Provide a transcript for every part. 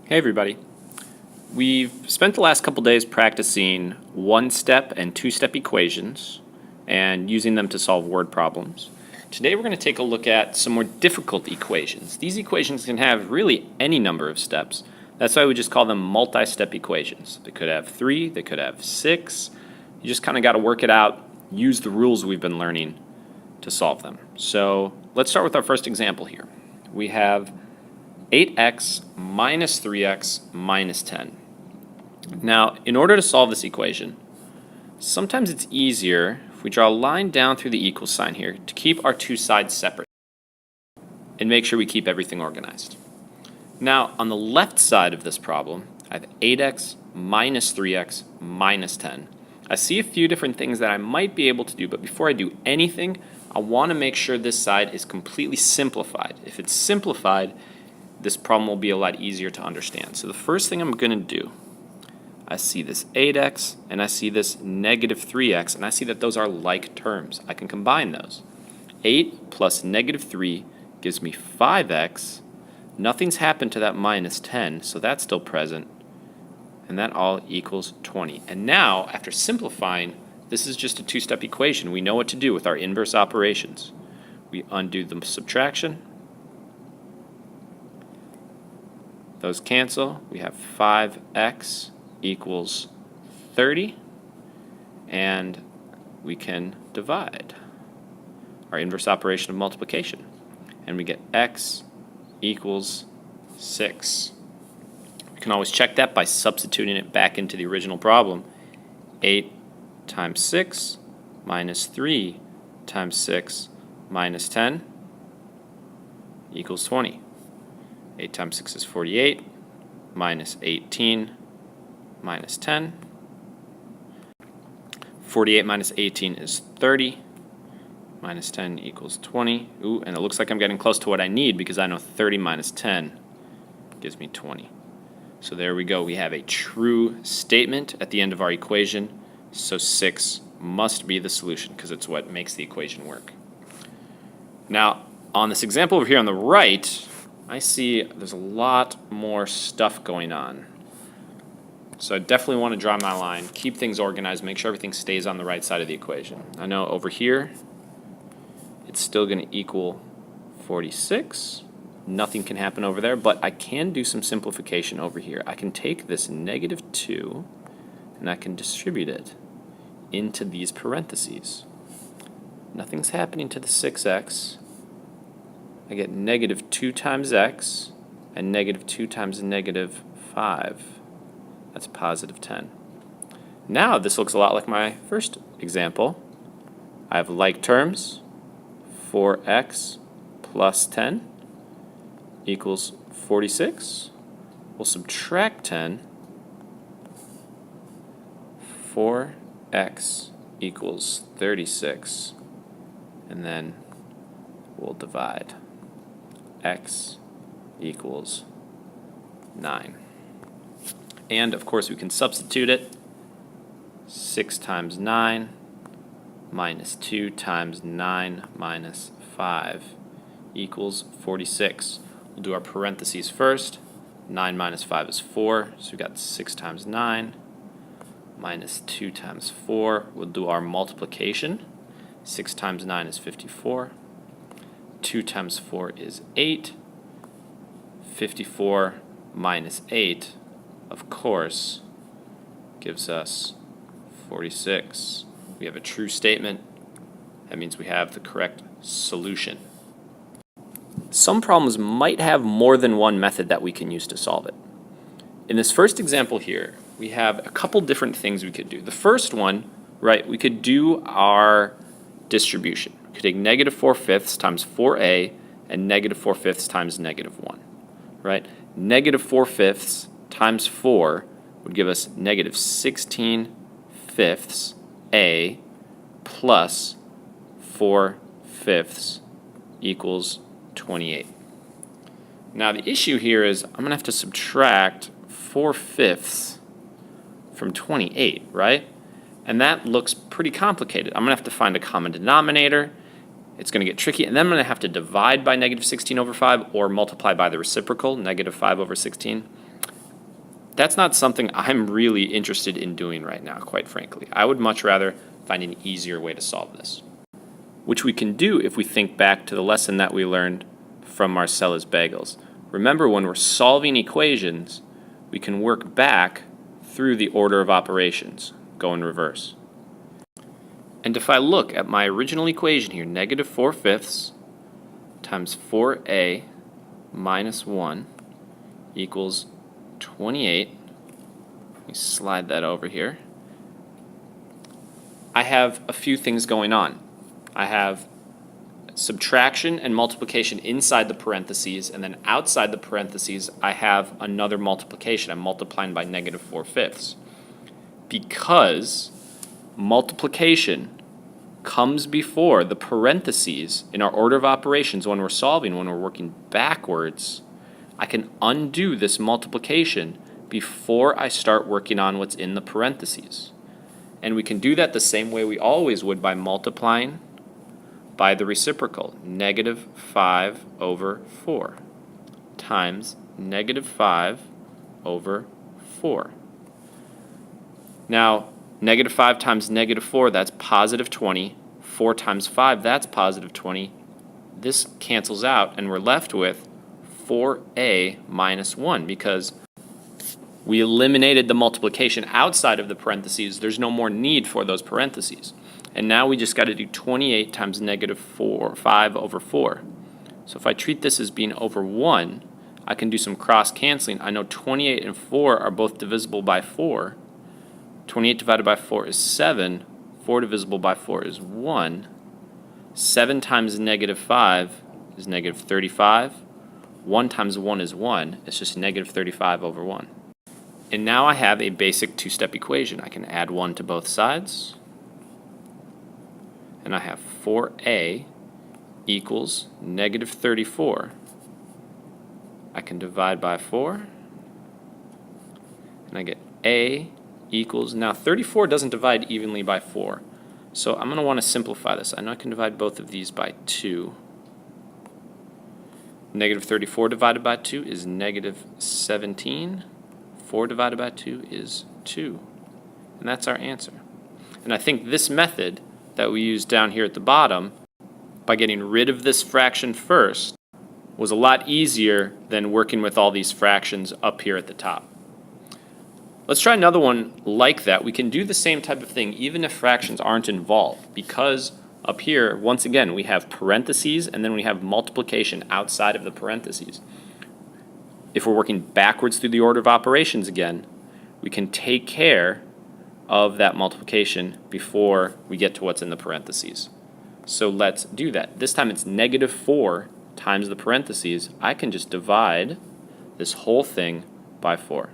Hey everybody. We've spent the last couple days practicing one-step and two-step equations and using them to solve word problems. Today we're going to take a look at some more difficult equations. These equations can have really any number of steps. That's why we just call them multi-step equations. They could have 3, they could have 6. You just kind of got to work it out, use the rules we've been learning to solve them. So let's start with our first example here. We have 8x minus 3x minus 10. Now, in order to solve this equation, sometimes it's easier if we draw a line down through the equal sign here to keep our two sides separate and make sure we keep everything organized. Now, on the left side of this problem, I have 8x minus 3x minus 10. I see a few different things that I might be able to do, but before I do anything, I want to make sure this side is completely simplified. If it's simplified, this problem will be a lot easier to understand. So the first thing I'm going to do, I see this 8x and I see this negative 3x, and I see that those are like terms. I can combine those. 8 plus negative 3 gives me 5x. Nothing's happened to that minus 10, so that's still present. And that all equals 20. And now, after simplifying, this is just a two-step equation. We know what to do with our inverse operations. We undo the subtraction. Those cancel. We have 5x equals 30, and we can divide our inverse operation of multiplication, and we get x equals 6. We can always check that by substituting it back into the original problem. 8 times 6 minus 3 times 6 minus 10 equals 20. 8 times 6 is 48, minus 18, minus 10. 48 minus 18 is 30, minus 10 equals 20. Ooh, and it looks like I'm getting close to what I need because I know 30 minus 10 gives me 20. So there we go. We have a true statement at the end of our equation, so 6 must be the solution because it's what makes the equation work. Now, on this example over here on the right, I see there's a lot more stuff going on. So I definitely want to draw my line, keep things organized, make sure everything stays on the right side of the equation. I know over here, it's still going to equal 46. Nothing can happen over there, but I can do some simplification over here. I can take this negative 2, and I can distribute it into these parentheses. Nothing's happening to the 6x. I get negative 2 times x, and negative 2 times negative 5. That's positive 10. Now this looks a lot like my first example. I have like terms. 4x plus 10 equals 46. We'll subtract 10. 4x equals 36. And then we'll divide. X equals 9. And of course we can substitute it. 6 times 9 minus 2 times 9 minus 5 equals 46. We'll do our parentheses first. 9 minus 5 is 4, so we've got 6 times 9 minus 2 times 4. We'll do our multiplication. 6 times 9 is 54. 2 times 4 is 8. 54 minus 8, of course, gives us 46. We have a true statement. That means we have the correct solution. Some problems might have more than one method that we can use to solve it. In this first example here, we have a couple different things we could do. The first one, right, we could do our distribution. We could take negative 4/5 times 4a and negative 4/5 times negative 1, right? Negative 4/5 times 4 would give us negative 16/5 a plus 4/5 equals 28. Now the issue here is I'm going to have to subtract 4/5 from 28, right? And that looks pretty complicated. I'm going to have to find a common denominator. It's going to get tricky, and then I'm going to have to divide by negative 16 over 5 or multiply by the reciprocal, negative 5 over 16. that's not something I'm really interested in doing right now, quite frankly. I would much rather find an easier way to solve this, which we can do if we think back to the lesson that we learned from Marcella's Bagels. Remember, when we're solving equations, we can work back through the order of operations, go in reverse. And if I look at my original equation here, negative 4/5 times 4a minus 1 equals 28. Let me slide that over here. I have a few things going on. I have subtraction and multiplication inside the parentheses, and then outside the parentheses I have another multiplication. I'm multiplying by negative 4/5. Because multiplication comes before the parentheses in our order of operations when we're solving, when we're working backwards, I can undo this multiplication before I start working on what's in the parentheses. And we can do that the same way we always would, by multiplying by the reciprocal, negative 5 over 4 times negative 5 over 4. Now, negative 5 times negative 4, that's positive 20. 4 times 5, that's positive 20. This cancels out, and we're left with 4a minus 1 because we eliminated the multiplication outside of the parentheses. There's no more need for those parentheses. And now we just got to do 28 times negative 5 over 4. So if I treat this as being over 1, I can do some cross canceling. I know 28 and 4 are both divisible by 4. 28 divided by 4 is 7. 4 divisible by 4 is 1. 7 times negative 5 is negative 35. 1 times 1 is 1. It's just negative 35 over 1. And now I have a basic two-step equation. I can add 1 to both sides. And I have 4a equals negative 34. I can divide by 4. And I get a equals, now 34 doesn't divide evenly by 4. So I'm going to want to simplify this. I know I can divide both of these by 2. Negative 34 divided by 2 is negative 17. 4 divided by 2 is 2. And that's our answer. And I think this method that we used down here at the bottom, by getting rid of this fraction first, was a lot easier than working with all these fractions up here at the top. Let's try another one like that. We can do the same type of thing even if fractions aren't involved, because up here, once again, we have parentheses and then we have multiplication outside of the parentheses. If we're working backwards through the order of operations again, we can take care of that multiplication before we get to what's in the parentheses. So let's do that. This time it's negative 4 times the parentheses. I can just divide this whole thing by 4.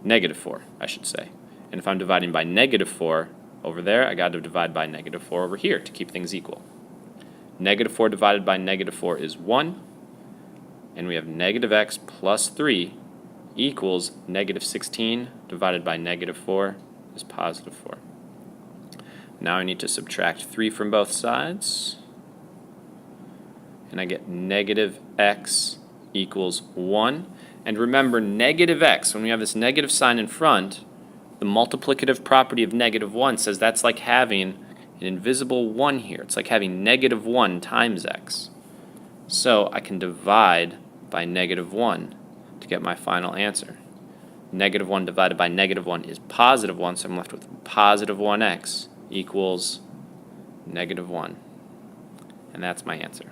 Negative 4, I should say. And if I'm dividing by negative 4 over there, I got to divide by negative 4 over here to keep things equal. Negative 4 divided by negative 4 is 1. And we have negative x plus 3 equals negative 16 divided by negative 4 is positive 4. Now I need to subtract 3 from both sides. And I get negative x equals 1. And remember, negative x, when we have this negative sign in front, the multiplicative property of negative 1 says that's like having an invisible 1 here. It's like having negative 1 times x. So I can divide by negative 1 to get my final answer. Negative 1 divided by negative 1 is positive 1, so I'm left with positive 1x equals negative 1. And that's my answer.